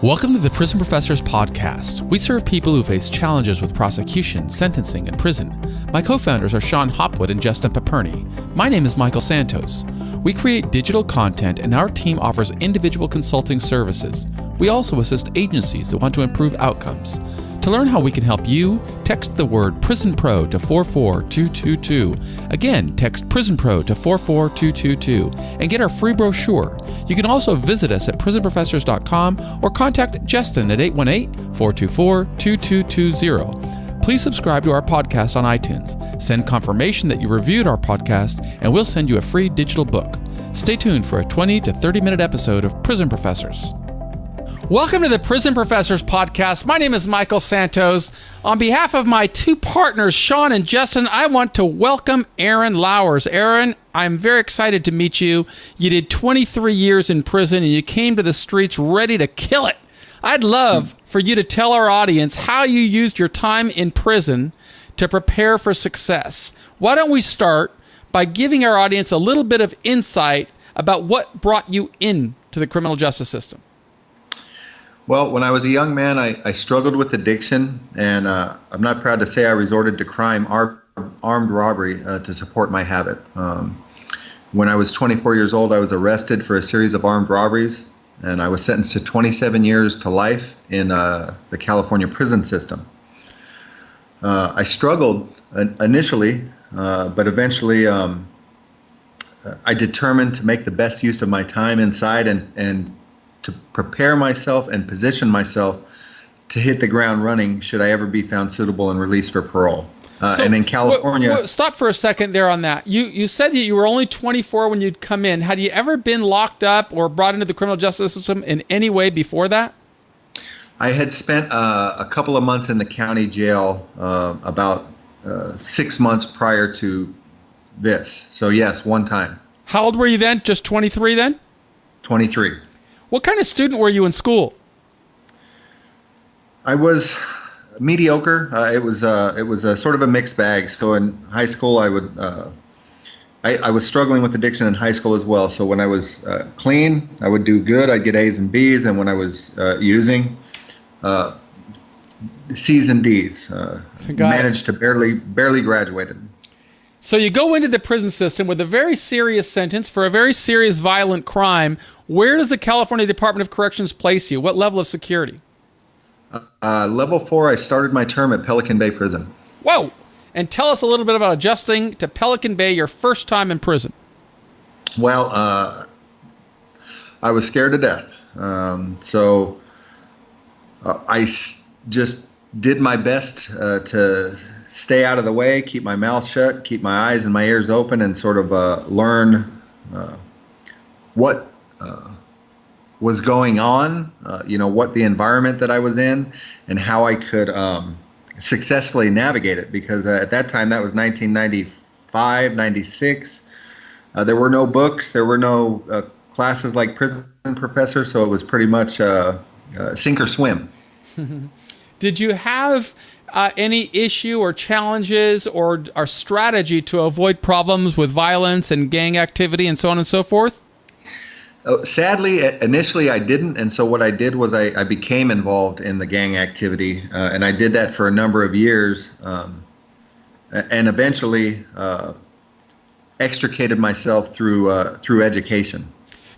Welcome to the Prison Professors Podcast. We serve people who face challenges with prosecution, sentencing, and prison. My co-founders are Sean Hopwood and Justin Paperny. My name is Michael Santos. We create digital content and our team offers individual consulting services. We also assist agencies that want to improve outcomes. To learn how we can help you, text the word Prison Pro to 44222. Again, text Prison Pro to 44222 and get our free brochure. You can also visit us at prisonprofessors.com or contact Justin at 818-424-2220. Please subscribe to our podcast on iTunes. Send confirmation that you reviewed our podcast and we'll send you a free digital book. Stay tuned for a 20 to 30-minute episode of Prison Professors. Welcome to the Prison Professors Podcast. My name is Michael Santos. On behalf of my two partners, Sean and Justin, I want to welcome Aaron Lowers. Aaron, I'm very excited to meet you. You did 23 years in prison and you came to the streets ready to kill it. I'd love for you to tell our audience how you used your time in prison to prepare for success. Why don't we start by giving our audience a little bit of insight about what brought you into the criminal justice system? Well, when I was a young man, I struggled with addiction, and I'm not proud to say I resorted to crime, armed robbery, to support my habit. When I was 24 years old, I was arrested for a series of armed robberies, and I was sentenced to 27 years to life in the California prison system. I struggled initially, but eventually I determined to make the best use of my time inside and to prepare myself and position myself to hit the ground running should I ever be found suitable and released for parole. And in California... Stop for a second there on that. You said that you were only 24 when you'd come in. Had you ever been locked up or brought into the criminal justice system in any way before that? I had spent a couple of months in the county jail about 6 months prior to this. So yes, one time. How old were you then? Just 23 then? 23. What kind of student were you in school? I was mediocre. It was a sort of a mixed bag. So in high school, I was struggling with addiction in high school as well. So when I was clean, I would do good. I'd get A's and B's. And when I was using, C's and D's. Managed to barely graduated. So you go into the prison system with a very serious sentence for a very serious violent crime. Where does the California Department of Corrections place you? What level of security? Level 4, I started my term at Pelican Bay Prison. Whoa! And tell us a little bit about adjusting to Pelican Bay your first time in prison. Well, I was scared to death. So I just did my best to stay out of the way, keep my mouth shut, keep my eyes and my ears open, and sort of learn what was going on, what the environment that I was in, and how I could successfully navigate it. Because at that time, that was 1995, 96. There were no books, there were no classes like Prison Professor, so it was pretty much sink or swim. Did you have any issue or challenges or strategy to avoid problems with violence and gang activity and so on and so forth? Sadly, initially I didn't, and so what I did was I became involved in the gang activity, and I did that for a number of years, and eventually extricated myself through education.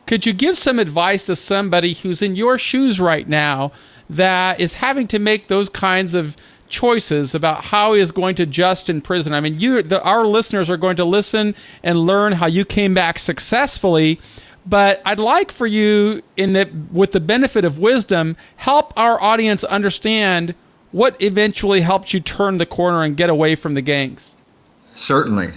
Could you give some advice to somebody who's in your shoes right now that is having to make those kinds of choices about how he is going to adjust in prison? I mean, our listeners are going to listen and learn how you came back successfully, but I'd like for you, with the benefit of wisdom, help our audience understand what eventually helped you turn the corner and get away from the gangs. Certainly.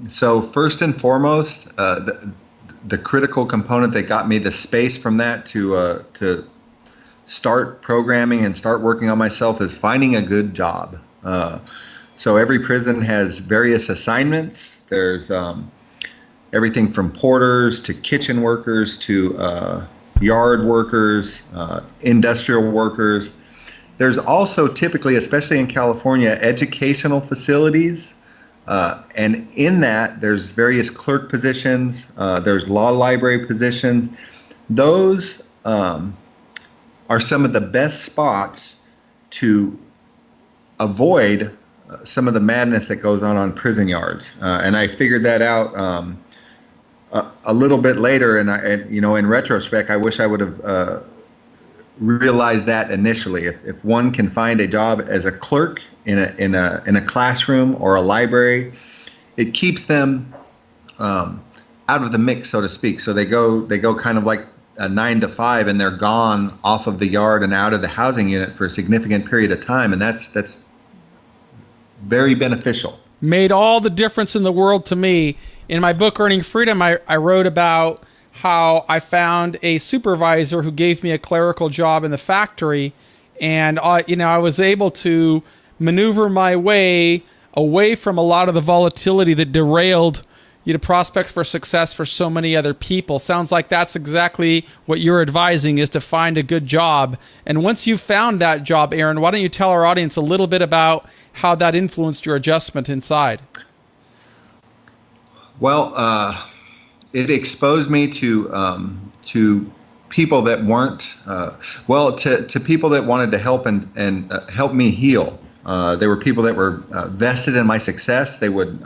So first and foremost, the critical component that got me the space from that to start programming and start working on myself is finding a good job. So every prison has various assignments. There's everything from porters to kitchen workers to yard workers, industrial workers. There's also typically, especially in California, educational facilities. And in that, there's various clerk positions. There's law library positions. Those are are some of the best spots to avoid some of the madness that goes on prison yards. And I figured that out a little bit later. And in retrospect, I wish I would have realized that initially. If one can find a job as a clerk in a classroom or a library, it keeps them out of the mix, so to speak. So they go kind of like a 9 to 5, and they're gone off of the yard and out of the housing unit for a significant period of time, and that's very beneficial. Made all the difference in the world to me. In my book, Earning Freedom, I wrote about how I found a supervisor who gave me a clerical job in the factory, and I was able to maneuver my way away from a lot of the volatility that derailed prospects for success for so many other people. Sounds like that's exactly what you're advising, is to find a good job. And once you've found that job, Aaron, why don't you tell our audience a little bit about how that influenced your adjustment inside? Well, it exposed me to people that weren't to people that wanted to help and help me heal. There were people that were vested in my success. They would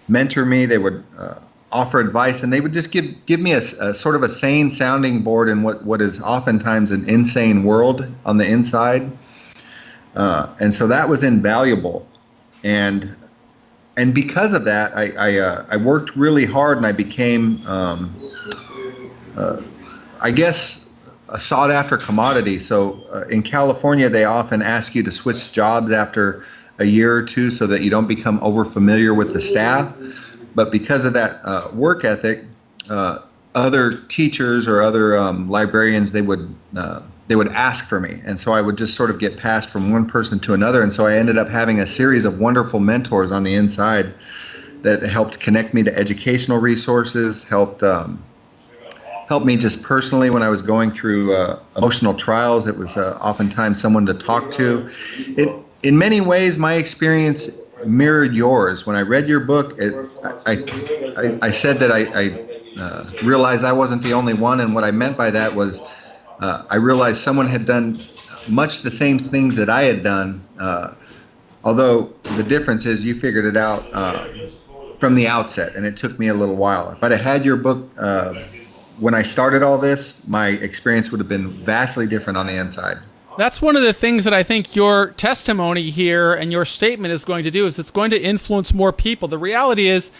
mentor me. They would offer advice, and they would just give me a sort of a sane sounding board in what is oftentimes an insane world on the inside. And so that was invaluable. And because of that, I worked really hard, and I became, I guess, a sought-after commodity. So in California, they often ask you to switch jobs after a year or two so that you don't become over-familiar with the staff. But because of that work ethic, other teachers or other librarians, they would ask for me. And so I would just sort of get passed from one person to another. And so I ended up having a series of wonderful mentors on the inside that helped connect me to educational resources, helped me just personally when I was going through emotional trials. It was oftentimes someone to talk to. In many ways, my experience mirrored yours. When I read your book, I said that I realized I wasn't the only one. And what I meant by that was I realized someone had done much the same things that I had done, although the difference is you figured it out from the outset, and it took me a little while. If I'd have had your book when I started all this, my experience would have been vastly different on the inside. That's one of the things that I think your testimony here and your statement is going to do, is it's going to influence more people. The reality is,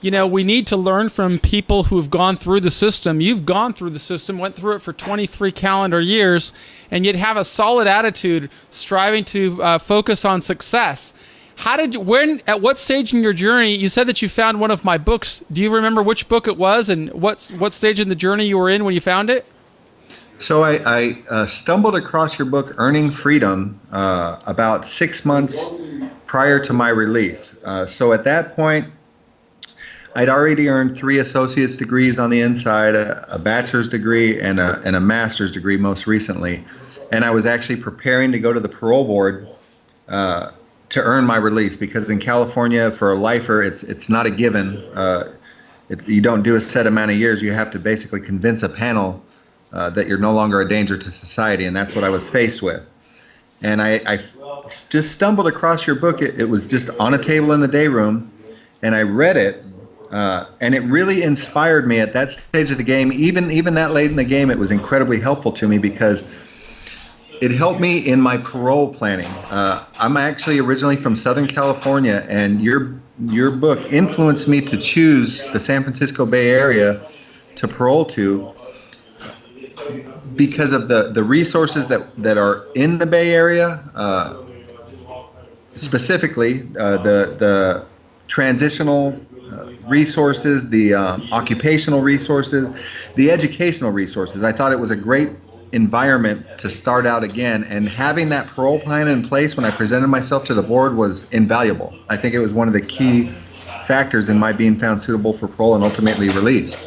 we need to learn from people who've gone through the system. You've gone through the system, went through it for 23 calendar years, and yet have a solid attitude, striving to focus on success. At what stage in your journey, you said that you found one of my books. Do you remember which book it was and what stage in the journey you were in when you found it? So I stumbled across your book, Earning Freedom, about 6 months prior to my release. So at that point, I'd already earned 3 associate's degrees on the inside, a bachelor's degree, and a master's degree most recently. And I was actually preparing to go to the parole board to earn my release, because in California, for a lifer, it's not a given. You don't do a set amount of years. You have to basically convince a panel that you're no longer a danger to society, and that's what I was faced with. And I just stumbled across your book. It was just on a table in the day room, and I read it, and it really inspired me at that stage of the game. Even that late in the game, it was incredibly helpful to me because it helped me in my parole planning. I'm actually originally from Southern California, and your book influenced me to choose the San Francisco Bay Area to parole to, because of the resources that are in the Bay Area, specifically the transitional resources, the occupational resources, the educational resources. I thought it was a great environment to start out again, and having that parole plan in place when I presented myself to the board was invaluable. I think it was one of the key factors in my being found suitable for parole and ultimately released.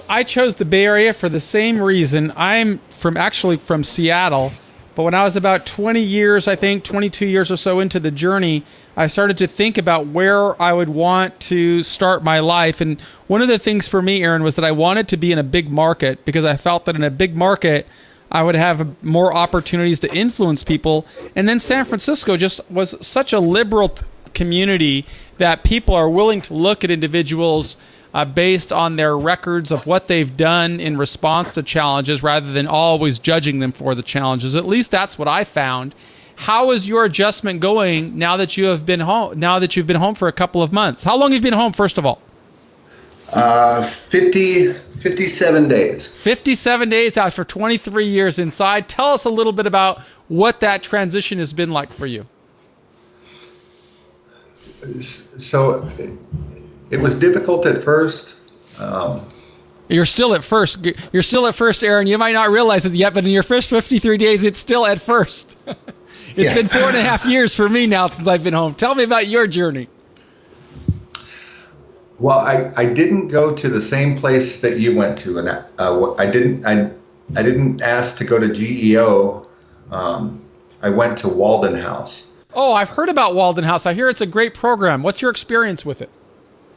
I chose the Bay Area for the same reason. I'm from Seattle, but when I was about 20 years, I think 22 years or so into the journey, I started to think about where I would want to start my life. And one of the things for me, Aaron, was that I wanted to be in a big market, because I felt that in a big market, I would have more opportunities to influence people. And then San Francisco just was such a liberal community that people are willing to look at individuals based on their records of what they've done in response to challenges rather than always judging them for the challenges. At least that's what I found. How is your adjustment going now that you have been home? Now that you've been home for a couple of months, how long have you been home? First of all, 57 days. 57 days out for 23 years inside. Tell us a little bit about what that transition has been like for you. So it was difficult at first. You're still at first. You're still at first, Aaron. You might not realize it yet, but in your first 53 days, it's still at first. It's been 4.5 years for me now since I've been home. Tell me about your journey. Well, I didn't go to the same place that you went to, and I didn't ask to go to GEO. I went to Walden House. Oh, I've heard about Walden House. I hear it's a great program. What's your experience with it?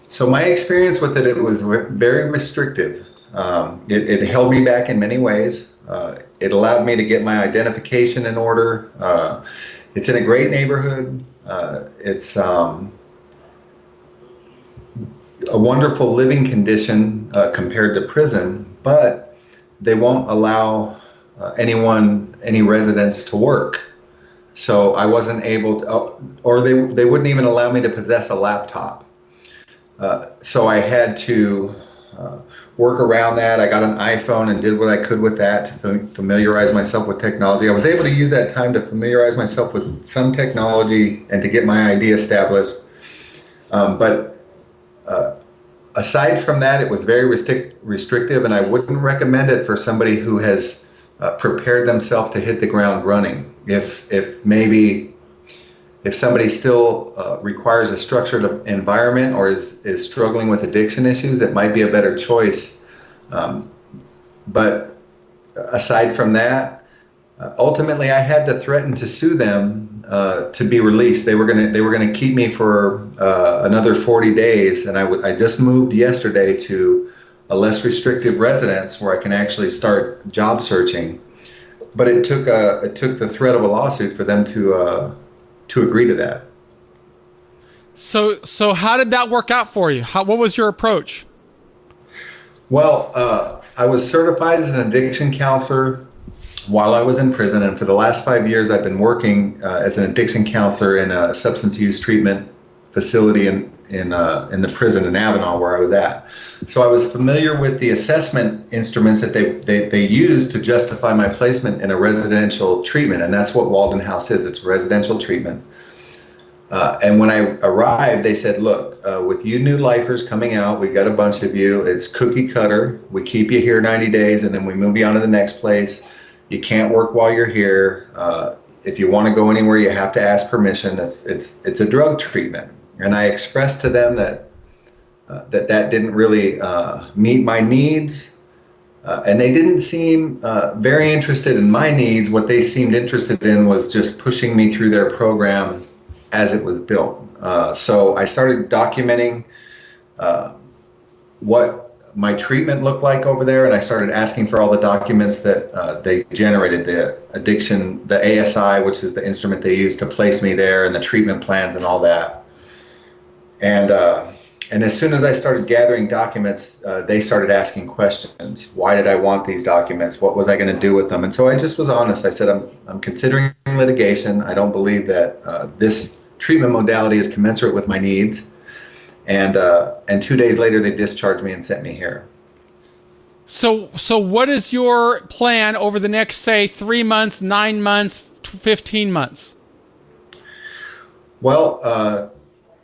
So my experience with it was very restrictive. It held me back in many ways. It allowed me to get my identification in order. It's in a great neighborhood. It's a wonderful living condition compared to prison, but they won't allow any residents to work. So I wasn't able to, or they wouldn't even allow me to possess a laptop. So I had to work around that. I got an iPhone and did what I could with that to familiarize myself with technology. I was able to use that time to familiarize myself with some technology and to get my ID established. But aside from that, it was very restrictive, and I wouldn't recommend it for somebody who has prepared themselves to hit the ground running. If somebody still requires a structured environment or is struggling with addiction issues, it might be a better choice. But aside from that, ultimately I had to threaten to sue them to be released. They were gonna keep me for another 40 days, and I just moved yesterday to a less restrictive residence where I can actually start job searching. But it took the threat of a lawsuit for them to agree to that. So how did that work out for you? What was your approach? Well, I was certified as an addiction counselor while I was in prison, and for the last 5 years I've been working as an addiction counselor in a substance use treatment facility in the prison in Avenal where I was at. So I was familiar with the assessment instruments that they use to justify my placement in a residential treatment, and that's what Walden House is. It's residential treatment. And when I arrived, they said, look, with you new lifers coming out, we got a bunch of you. It's cookie cutter. We keep you here 90 days, and then we move you on to the next place. You can't work while you're here. If you want to go anywhere, you have to ask permission. It's a drug treatment. And I expressed to them that didn't really meet my needs, and they didn't seem very interested in my needs. What they seemed interested in was just pushing me through their program as it was built. So I started documenting what my treatment looked like over there, and I started asking for all the documents that they generated, the addiction, the ASI, which is the instrument they used to place me there, and the treatment plans and all that. And as soon as I started gathering documents, they started asking questions. Why did I want these documents? What was I going to do with them? And so I just was honest. I said, I'm considering litigation. I don't believe that this treatment modality is commensurate with my needs. And 2 days later, they discharged me and sent me here. So what is your plan over the next, say, 3 months, 9 months, 15 months? Well,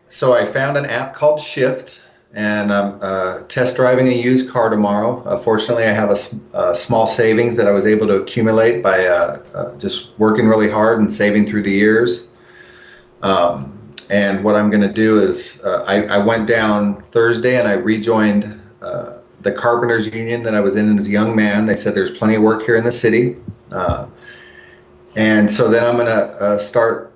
so I found an app called Shift, and I'm test driving a used car tomorrow. Fortunately, I have a small savings that I was able to accumulate by just working really hard and saving through the years. And what I'm going to do is I went down Thursday and I rejoined the Carpenters Union that I was in as a young man. They said there's plenty of work here in the city. And so then I'm going to start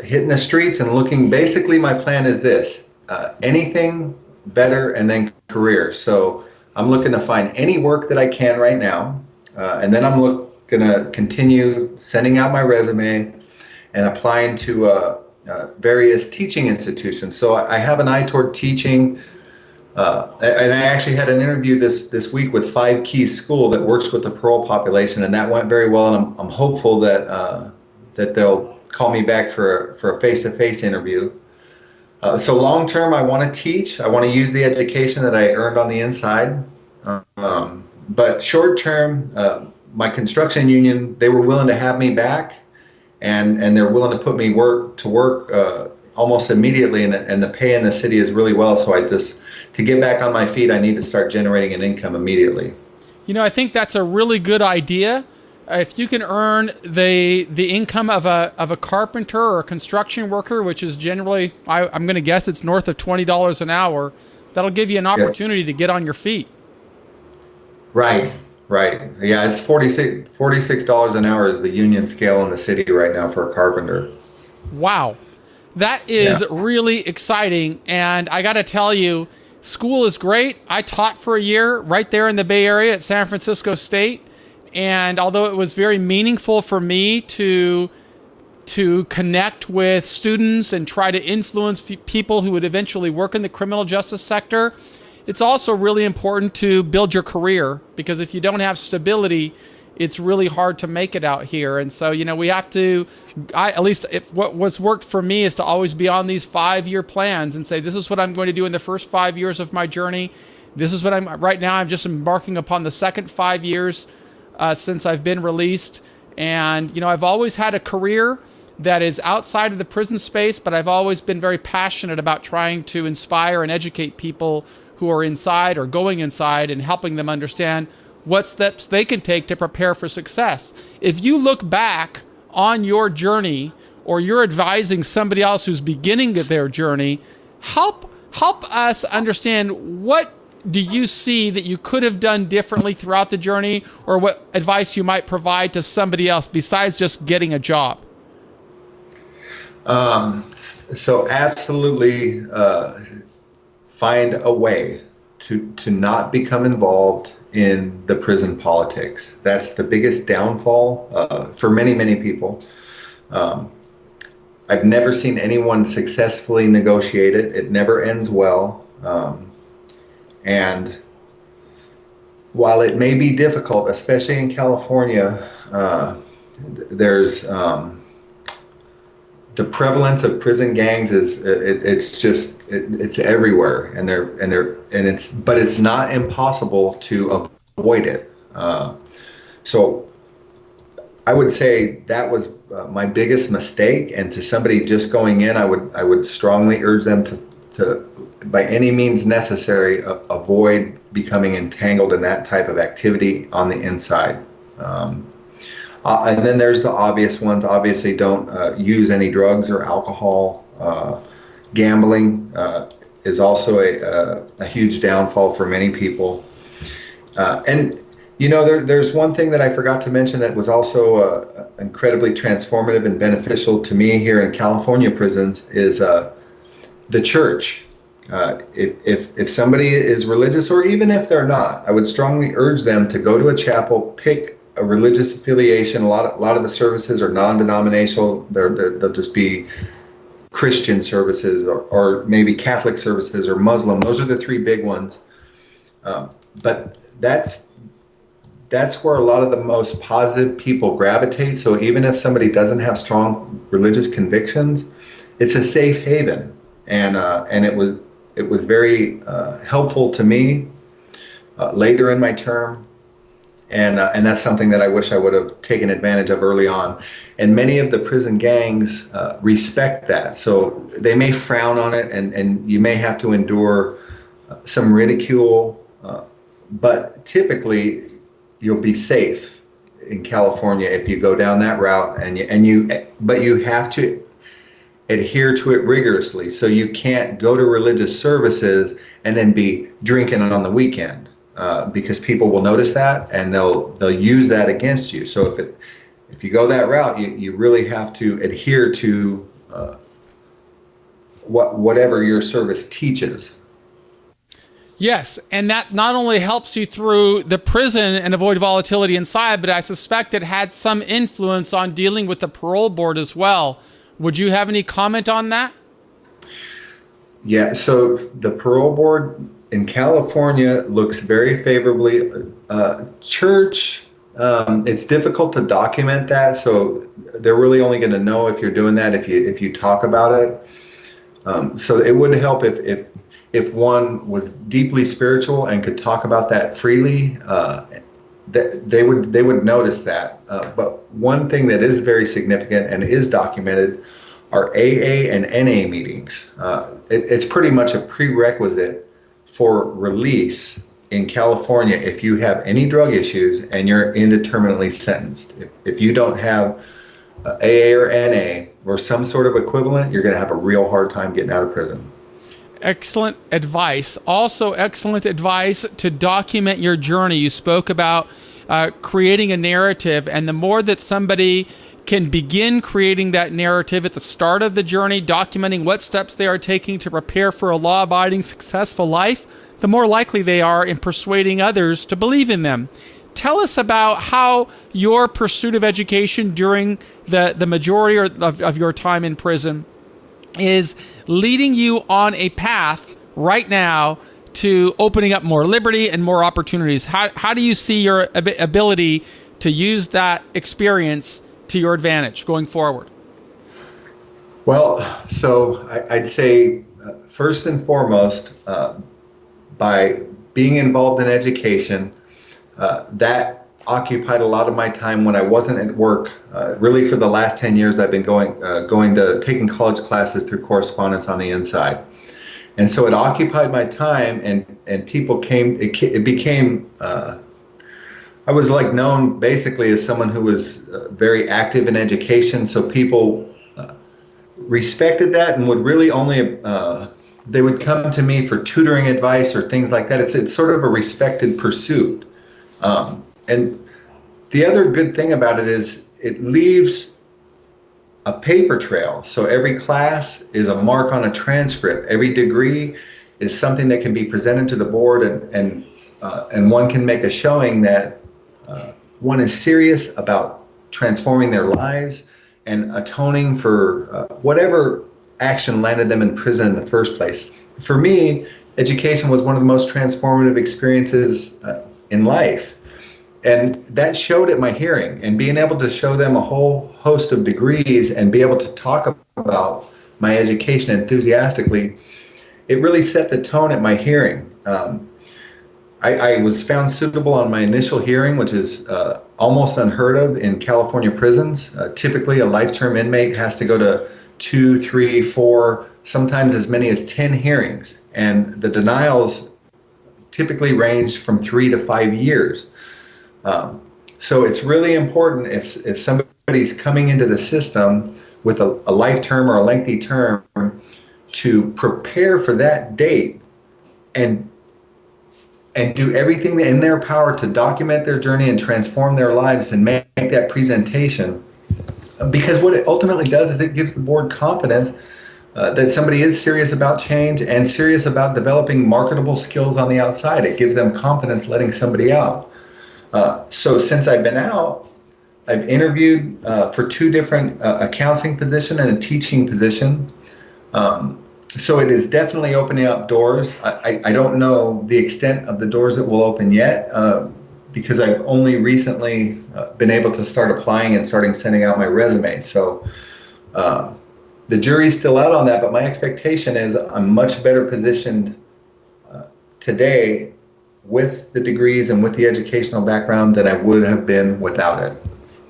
hitting the streets and looking. Basically, my plan is this: anything better and then career. So I'm looking to find any work that I can right now, and then I'm going to continue sending out my resume and applying to various teaching institutions. So I have an eye toward teaching. And I actually had an interview this week with Five Keys School that works with the parole population, and that went very well. And I'm hopeful that they'll call me back for a face-to-face interview. So long term, I want to teach. I want to use the education that I earned on the inside. But short term, my construction union, they were willing to have me back, and they're willing to put me to work almost immediately. And the pay in the city is really well. So to get back on my feet, I need to start generating an income immediately. I think that's a really good idea. If you can earn the income of a carpenter or a construction worker, which is generally, I'm going to guess it's north of $20 an hour, that'll give you an opportunity to get on your feet. Right. Yeah, it's $46 an hour is the union scale in the city right now for a carpenter. Wow. That is really exciting. And I got to tell you, school is great. I taught for a year right there in the Bay Area at San Francisco State. And although it was very meaningful for me to connect with students and try to influence people who would eventually work in the criminal justice sector, it's also really important to build your career, because if you don't have stability, it's really hard to make it out here. And so, we have to, what's worked for me is to always be on these 5-year plans and say, this is what I'm going to do in the first 5 years of my journey. This is what right now I'm just embarking upon the second 5 years since I've been released. And, I've always had a career that is outside of the prison space, but I've always been very passionate about trying to inspire and educate people who are inside or going inside and helping them understand what steps they can take to prepare for success. If you look back on your journey, or you're advising somebody else who's beginning their journey, help us understand, what do you see that you could have done differently throughout the journey, or what advice you might provide to somebody else besides just getting a job? So absolutely find a way to not become involved in the prison politics. That's the biggest downfall for many, many people. I've never seen anyone successfully negotiate it. It never ends well. And while it may be difficult, especially in California, there's the prevalence of prison gangs it's everywhere, but it's not impossible to avoid it. So I would say that was my biggest mistake. And to somebody just going in, I would strongly urge them to by any means necessary avoid becoming entangled in that type of activity on the inside. And then there's the obvious ones. Obviously, don't use any drugs or alcohol. Gambling is also a huge downfall for many people. And there's one thing that I forgot to mention that was also incredibly transformative and beneficial to me here in California prisons is the church. If somebody is religious, or even if they're not, I would strongly urge them to go to a chapel, pick a religious affiliation. A lot of the services are non-denominational. They'll just be Christian services, or maybe Catholic services, or Muslim. Those are the three big ones. But that's where a lot of the most positive people gravitate. So even if somebody doesn't have strong religious convictions, it's a safe haven. And it was very helpful to me later in my term. And that's something that I wish I would have taken advantage of early on. And many of the prison gangs respect that. So they may frown on it, and you may have to endure some ridicule. But typically, you'll be safe in California if you go down that route. But you have to adhere to it rigorously. So you can't go to religious services and then be drinking on the weekend. Because people will notice that, and they'll use that against you. So if you go that route, you really have to adhere to whatever your service teaches. Yes, and that not only helps you through the prison and avoid volatility inside, but I suspect it had some influence on dealing with the parole board as well. Would you have any comment on that? Yeah, so the parole board in California looks very favorably. Church, it's difficult to document that, so they're really only going to know if you're doing that if you talk about it. So it would help if one was deeply spiritual and could talk about that freely. That they would notice that. But one thing that is very significant and is documented are AA and NA meetings. It's pretty much a prerequisite for release in California if you have any drug issues and you're indeterminately sentenced. If you don't have AA or NA or some sort of equivalent, you're going to have a real hard time getting out of prison. Excellent advice. Also, excellent advice to document your journey. You spoke about creating a narrative, and the more that somebody can begin creating that narrative at the start of the journey, documenting what steps they are taking to prepare for a law-abiding, successful life, the more likely they are in persuading others to believe in them. Tell us about how your pursuit of education during the majority of your time in prison is leading you on a path right now to opening up more liberty and more opportunities. How do you see your ability to use that experience to your advantage going forward? Well, so I'd say first and foremost, by being involved in education, that occupied a lot of my time when I wasn't at work. Really, for the last 10 years, I've been taking college classes through correspondence on the inside, and so it occupied my time. And people came. It became. I was known basically as someone who was very active in education. So people respected that and would really only. They would come to me for tutoring advice or things like that. It's sort of a respected pursuit. And the other good thing about it is it leaves a paper trail. So every class is a mark on a transcript. Every degree is something that can be presented to the board, and one can make a showing that one is serious about transforming their lives and atoning for whatever action landed them in prison in the first place. For me, education was one of the most transformative experiences in life. And that showed at my hearing, and being able to show them a whole host of degrees and be able to talk about my education enthusiastically, it really set the tone at my hearing. I was found suitable on my initial hearing, which is almost unheard of in California prisons. Typically, a life-term inmate has to go to 2, 3, 4, sometimes as many as 10 hearings. And the denials typically range from 3 to 5 years. So it's really important if somebody's coming into the system with a life term or a lengthy term to prepare for that date and do everything in their power to document their journey and transform their lives and make that presentation. Because what it ultimately does is it gives the board confidence that somebody is serious about change and serious about developing marketable skills on the outside. It gives them confidence letting somebody out. So since I've been out, I've interviewed for 2 different a counseling position and a teaching position. So it is definitely opening up doors. I don't know the extent of the doors that will open yet because I've only recently been able to start applying and starting sending out my resume. So the jury's still out on that, but my expectation is I'm much better positioned today with the degrees and with the educational background than I would have been without it.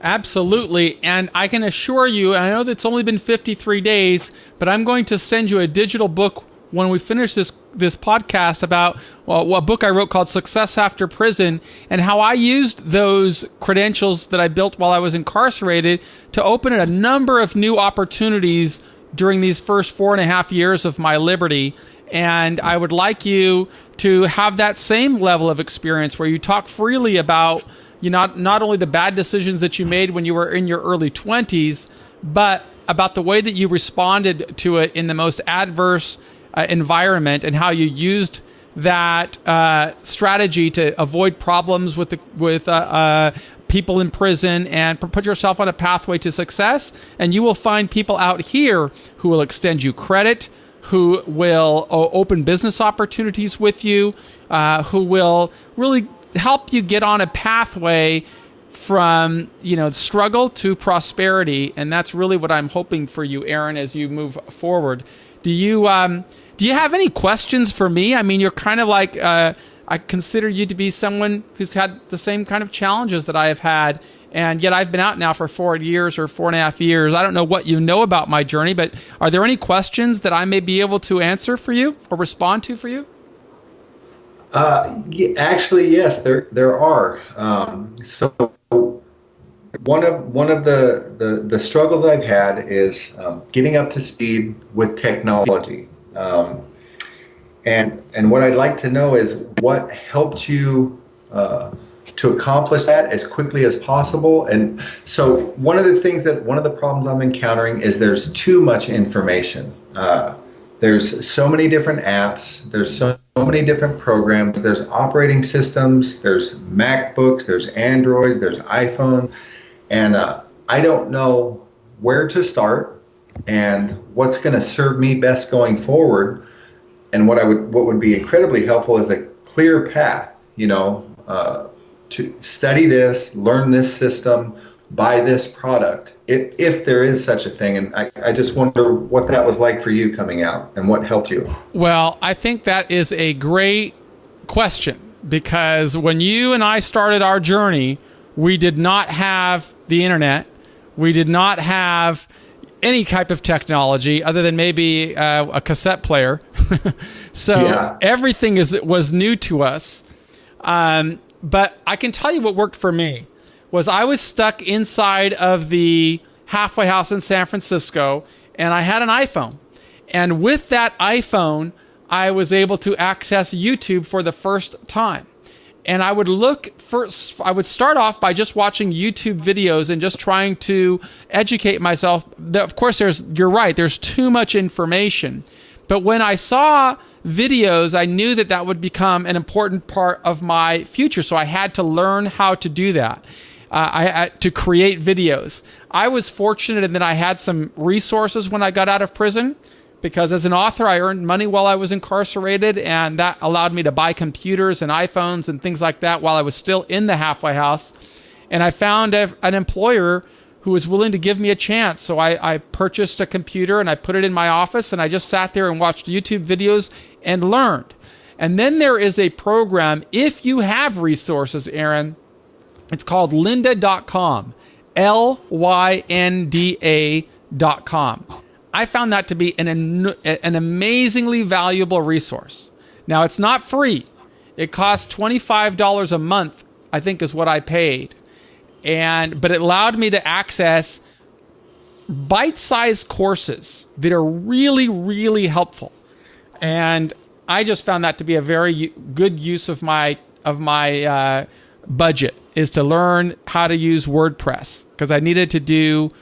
Absolutely. And I can assure you, and I know that it's only been 53 days, but I'm going to send you a digital book when we finish this podcast about a book I wrote called Success After Prison, and how I used those credentials that I built while I was incarcerated to open a number of new opportunities during these first 4.5 years of my liberty. And I would like you to have that same level of experience where you talk freely about not only the bad decisions that you made when you were in your early 20s, but about the way that you responded to it in the most adverse environment and how you used that strategy to avoid problems with people in prison and put yourself on a pathway to success. And you will find people out here who will extend you credit, who will open business opportunities with you, who will really help you get on a pathway from struggle to prosperity. And that's really what I'm hoping for you, Aaron, as you move forward. Do you have any questions for me? I mean, you're kind of like, I consider you to be someone who's had the same kind of challenges that I have had. And yet I've been out now for 4 years or 4.5 years. I don't know what you know about my journey, but are there any questions that I may be able to answer for you or respond to for you? Actually, yes, there are. So one of the struggles I've had is getting up to speed with technology. And what I'd like to know is what helped you to accomplish that as quickly as possible. And so one of the problems I'm encountering is there's too much information. There's so many different apps. There's so many different programs. There's operating systems. There's MacBooks. There's Androids. There's iPhone. And I don't know where to start and what's going to serve me best going forward. And what would be incredibly helpful is a clear path, to study this, learn this system, buy this product, if there is such a thing. And I just wonder what that was like for you coming out and what helped you. Well, I think that is a great question, because when you and I started our journey, we did not have the internet. We did not have any type of technology other than maybe a cassette player. So Everything was new to us. But I can tell you what worked for me was I was stuck inside of the halfway house in San Francisco, and I had an iPhone. And with that iPhone, I was able to access YouTube for the first time. And I would I would start off by just watching YouTube videos and just trying to educate myself. Of course, you're right, there's too much information. But when I saw videos, I knew that would become an important part of my future. So I had to learn how to do that, to create videos. I was fortunate in that I had some resources when I got out of prison, because as an author, I earned money while I was incarcerated, and that allowed me to buy computers and iPhones and things like that while I was still in the halfway house. And I found an employer who was willing to give me a chance. So I purchased a computer and I put it in my office, and I just sat there and watched YouTube videos and learned. And then there is a program, if you have resources, Aaron, it's called lynda.com, lynda.com. I found that to be an amazingly valuable resource. Now, it's not free. It costs $25 a month, I think is what I paid. But it allowed me to access bite-sized courses that are really, really helpful. And I just found that to be a very good use of my budget, is to learn how to use WordPress, because I needed to build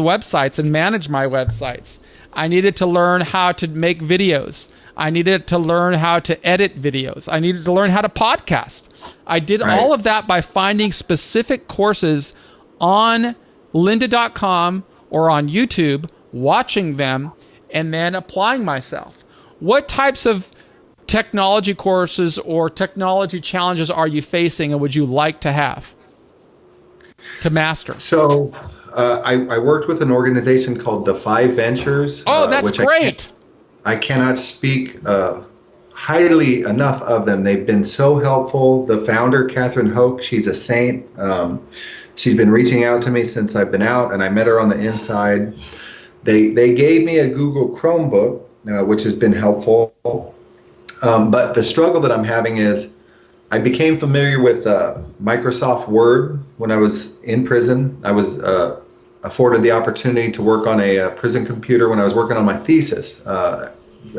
websites and manage my websites. I needed to learn how to make videos. I needed to learn how to edit videos. I needed to learn how to podcast. I did all of that by finding specific courses on lynda.com or on YouTube, watching them, and then applying myself. What types of technology courses or technology challenges are you facing and would you like to have to master? So I worked with an organization called Defy Ventures. Oh, that's great. I cannot speak highly enough of them. They've been so helpful. The founder, Catherine Hoke, she's a saint. She's been reaching out to me since I've been out, and I met her on the inside. They gave me a Google Chromebook, which has been helpful. But the struggle that I'm having is I became familiar with Microsoft Word when I was in prison. I was afforded the opportunity to work on a prison computer when I was working on my thesis.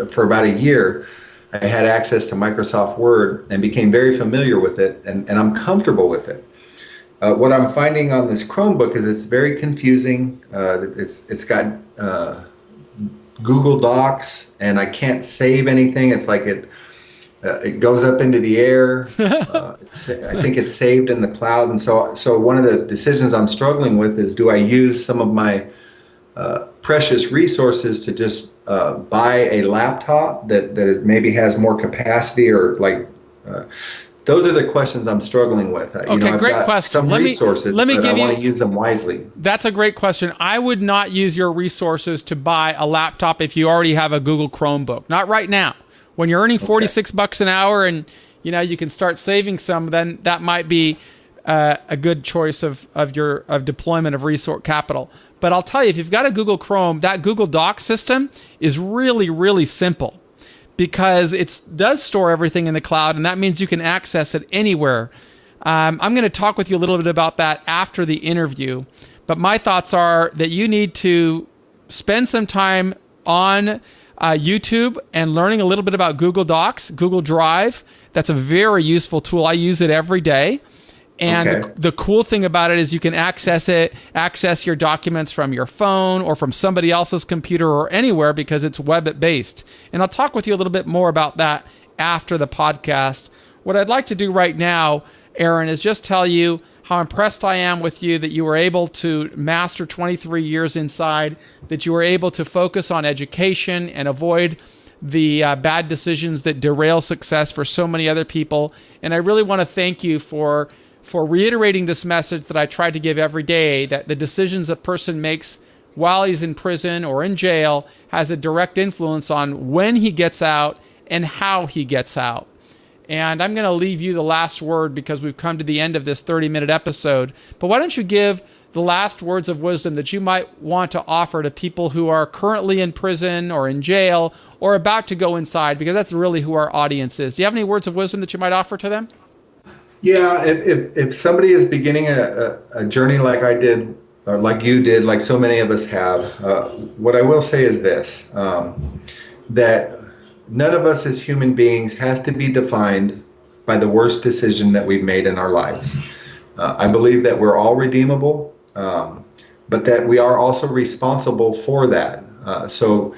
For about a year, I had access to Microsoft Word and became very familiar with it, and I'm comfortable with it. What I'm finding on this Chromebook is it's very confusing. It's got Google Docs, and I can't save anything. It's like It goes up into the air. I think it's saved in the cloud. And so one of the decisions I'm struggling with is, do I use some of my precious resources to just buy a laptop that maybe has more capacity, or those are the questions I'm struggling with. Okay, I've great got question. some resources, but I want to use them wisely. That's a great question. I would not use your resources to buy a laptop if you already have a Google Chromebook. Not right now. When you're earning $46 an hour and you can start saving some, then that might be a good choice of deployment of resource capital. But I'll tell you, if you've got a Google Chrome, that Google Docs system is really, really simple, because it does store everything in the cloud, and that means you can access it anywhere. I'm going to talk with you a little bit about that after the interview, but my thoughts are that you need to spend some time on YouTube and learning a little bit about Google Docs, Google Drive. That's a very useful tool. I use it every day. And the cool thing about it is you can access your documents from your phone or from somebody else's computer or anywhere, because it's web-based. And I'll talk with you a little bit more about that after the podcast. What I'd like to do right now, Aaron, is just tell you how impressed I am with you that you were able to master 23 years inside, that you were able to focus on education and avoid the bad decisions that derail success for so many other people. And I really want to thank you for reiterating this message that I try to give every day, that the decisions a person makes while he's in prison or in jail has a direct influence on when he gets out and how he gets out. And I'm going to leave you the last word, because we've come to the end of this 30-minute episode. But why don't you give the last words of wisdom that you might want to offer to people who are currently in prison or in jail or about to go inside, because that's really who our audience is. Do you have any words of wisdom that you might offer to them? Yeah, if somebody is beginning a journey like I did, or like you did, like so many of us have, what I will say is this, that none of us as human beings has to be defined by the worst decision that we've made in our lives. I believe that we're all redeemable, but that we are also responsible for that. So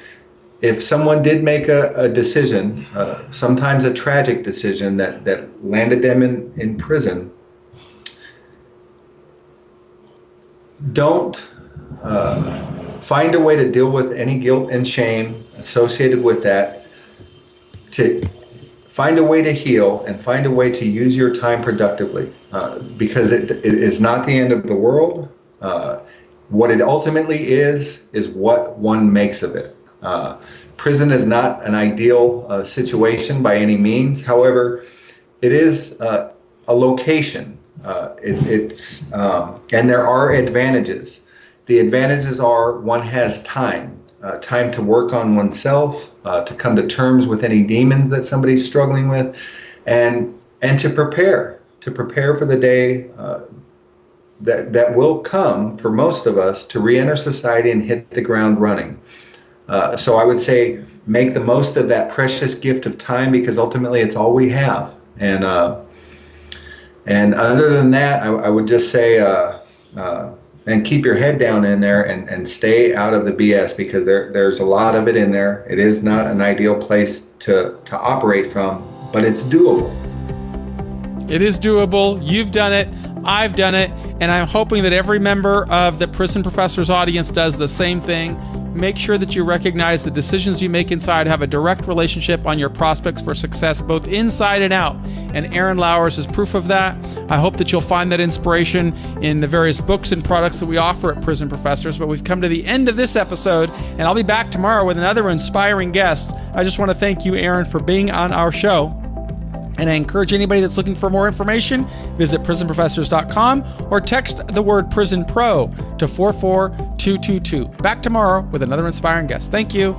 if someone did make a decision, sometimes a tragic decision that landed them in prison, don't find a way to deal with any guilt and shame associated with that, to find a way to heal and find a way to use your time productively, because it is not the end of the world. What it ultimately is what one makes of it. Prison is not an ideal situation by any means. However, it is a location. And there are advantages. The advantages are one has time to work on oneself, to come to terms with any demons that somebody's struggling with, and to prepare for the day that will come for most of us to re-enter society and hit the ground running. So I would say make the most of that precious gift of time, because ultimately it's all we have. And other than that, I would just say, and keep your head down in there and stay out of the BS, because there's a lot of it in there. It is not an ideal place to operate from, but it's doable. It is doable. You've done it. I've done it. And I'm hoping that every member of the Prison Professors audience does the same thing. Make sure that you recognize the decisions you make inside have a direct relationship on your prospects for success, both inside and out. And Aaron Lowers is proof of that. I hope that you'll find that inspiration in the various books and products that we offer at Prison Professors. But we've come to the end of this episode, and I'll be back tomorrow with another inspiring guest. I just want to thank you, Aaron, for being on our show. And I encourage anybody that's looking for more information, visit prisonprofessors.com or text the word Prison Pro to 44222. Back tomorrow with another inspiring guest. Thank you.